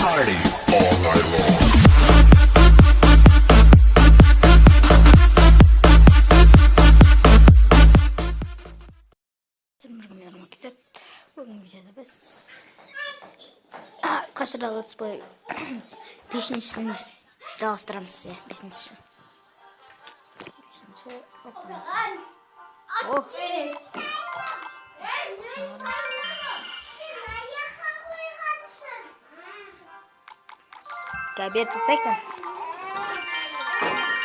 party all night long. Bugün videoda biz kaç lira let's play 5'incisini dağıstıralım size 5'incisi. 5'inci oh. Gabet desek mi?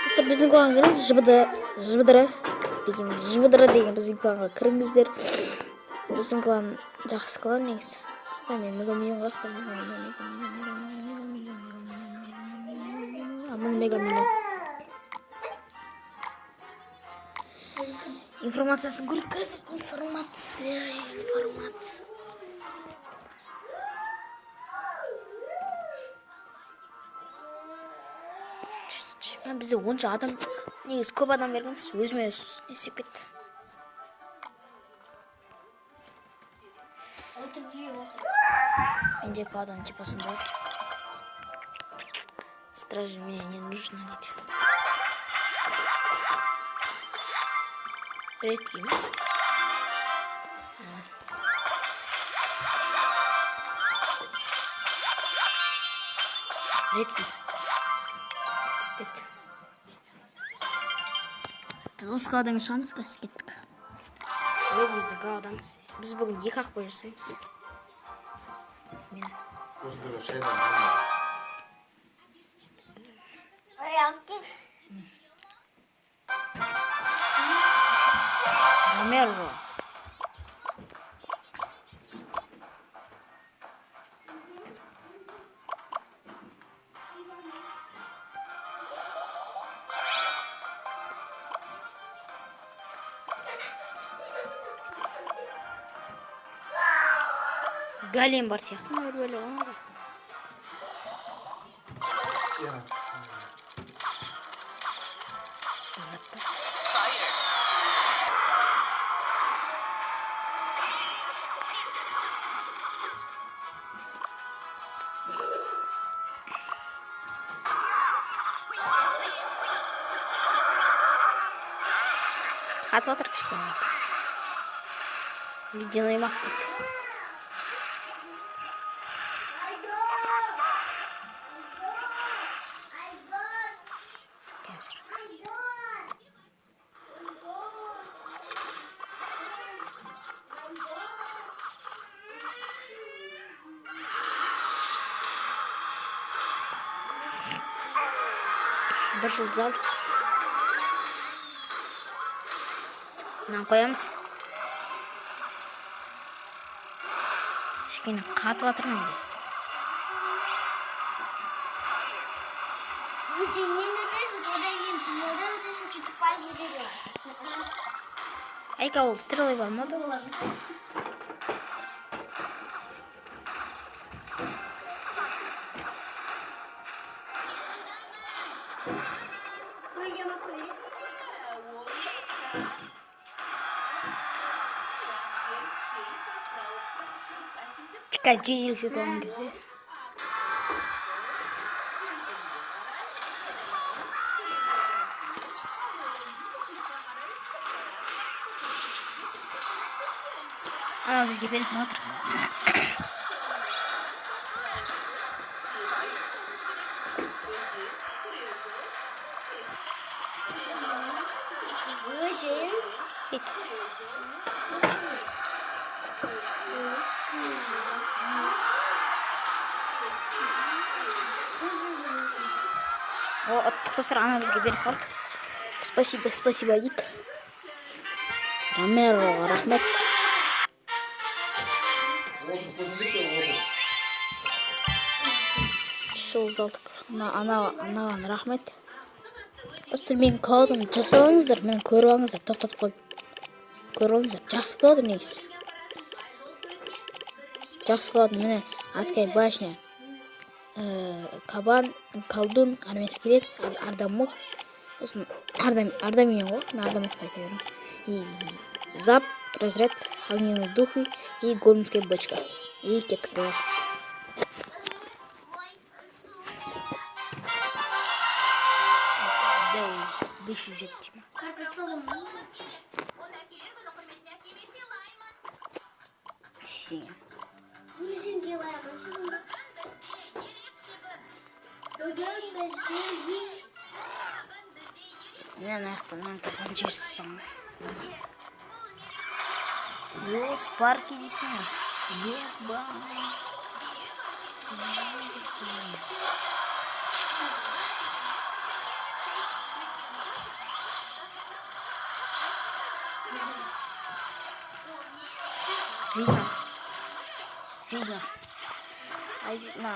İşte bizim kanalın jibıdıra деген біздің кланға кіріңіздер. Біздің клан жақсы клан негізі. Мен мегамиллион қақтым. Амын мегамиллион. Информациясын көріп қазір. Информация. Бізде 10 адам, негізі көп адам бергенбіз, өзіме өз несеп кетті. Мендегі адам типа сондай. Стражи мне не нужно ведь. Редкий. Редкий. Спит. Осы қаладан шығамыз, қайсы кеттік. Өзіміздің қаладамыз. Біз бүгін 2 ақпай жасаймыз. Мені. Ромеро. Галем бар сияқты. Böyle ona da. Zappa. Қатып отыр кішкене. Ледяной мақ дейді. Bir жыл алдық. Мынаны қоямыз. Кішкене қатып жатыр менде. Айка ол стрелай бар ма? Дикая жезелік жетуған кезде. Ана бізге бересі отыр. Бит. О, оттықты сұр ана бізге бере салды. Спасибо, дейді. Ромеро, рахмет. Шыл залдық. Анаған рахмет. Просто мен қалдым жасауыңыздар, мен көріп алыңыздар, тоқтатып қойып. Көріп алыңыздар, жақсы қалды негізі. Жақсы қалды, мені Аткай башня. Кабан, колдун, армейский ред, ардамок. Сосын ардамиен ғой, ардамокты айта беремін. И зап, разряд, огненные духи и гормская бочка. И кеттік. 500 жетті ма? Сен. Мен аяқтан тұрған жерсің. Спарки дейсің ғой. Еба. Видно. Ай, видно.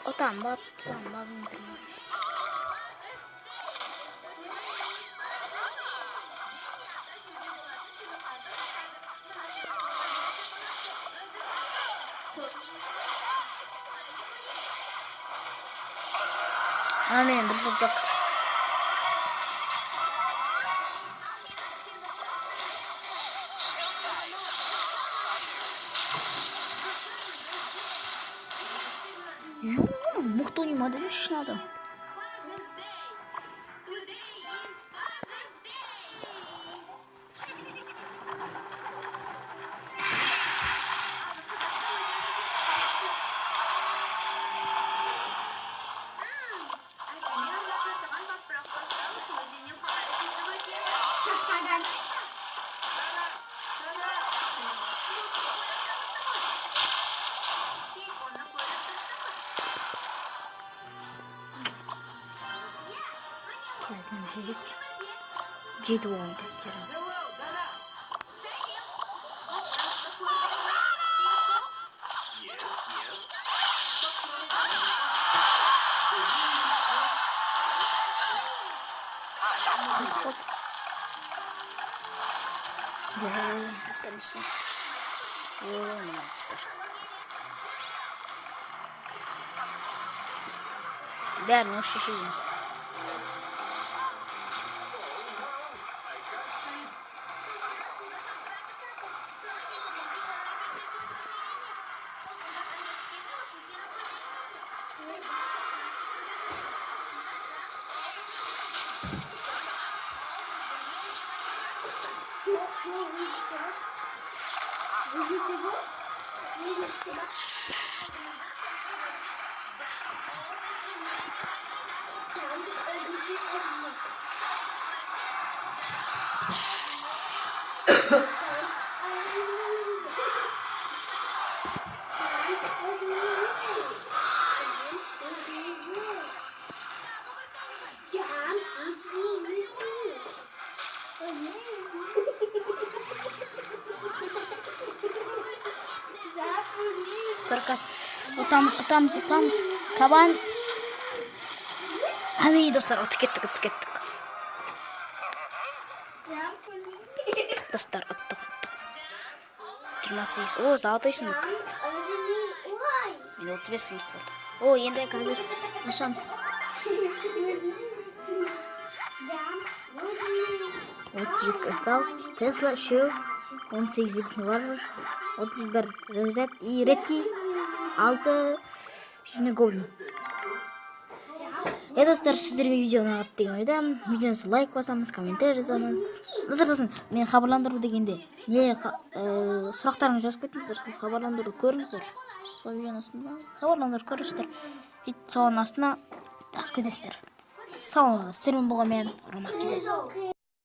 О, там, внутри. Мен бір жоқ. Мықты ойнамады ма шын адам? Қазір жетіп оған кетеріміз. Остались. Монстр. Бәрін осы шешейін. Таркас, отамыз. Кабан. Аны достар, отып кеттік. Достар, оттық. 28. О, золотой сундук. Мен 35 сундук болды. О, енді қазір ашамыз. 37 кристалл, Тесла, үшеу, 18 ертін варвар, 31 разряд и редкий, 6 және гоблин. Достар, сіздерге видео ұнады деген ойдамын. Видеоны лайк басамыз, комментарий жазамыз. Назар мен хабарландыру дегенде не сұрақтарыңыз жазып кетіңіздер, хабарландыруды көріңіздер. Сол видеоның астына хабарландыру көріңіздер. Соның астына жазып кетесіздер. Сау болыңыздар. Сіздермен болған мен Роман Кизет.